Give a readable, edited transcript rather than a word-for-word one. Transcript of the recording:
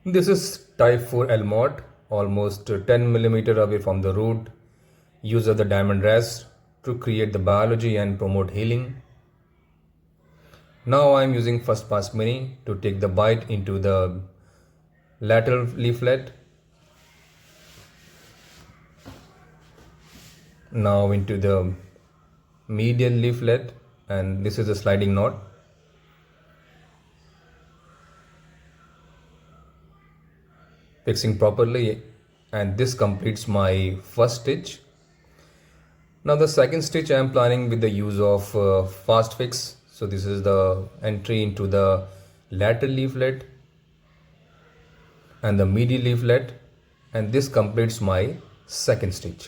This is type 4 LMORT, almost 10 millimeter away from the root. Use of the diamond rest to create the biology and promote healing. Now I am using first pass mini to take the bite into the lateral leaflet. Now into the medial leaflet, and this is a sliding knot. Fixing properly, and this completes my first stitch. Now the second stitch I am planning with the use of fast fix. So this is the entry into the lateral leaflet and the medial leaflet, and this completes my second stitch.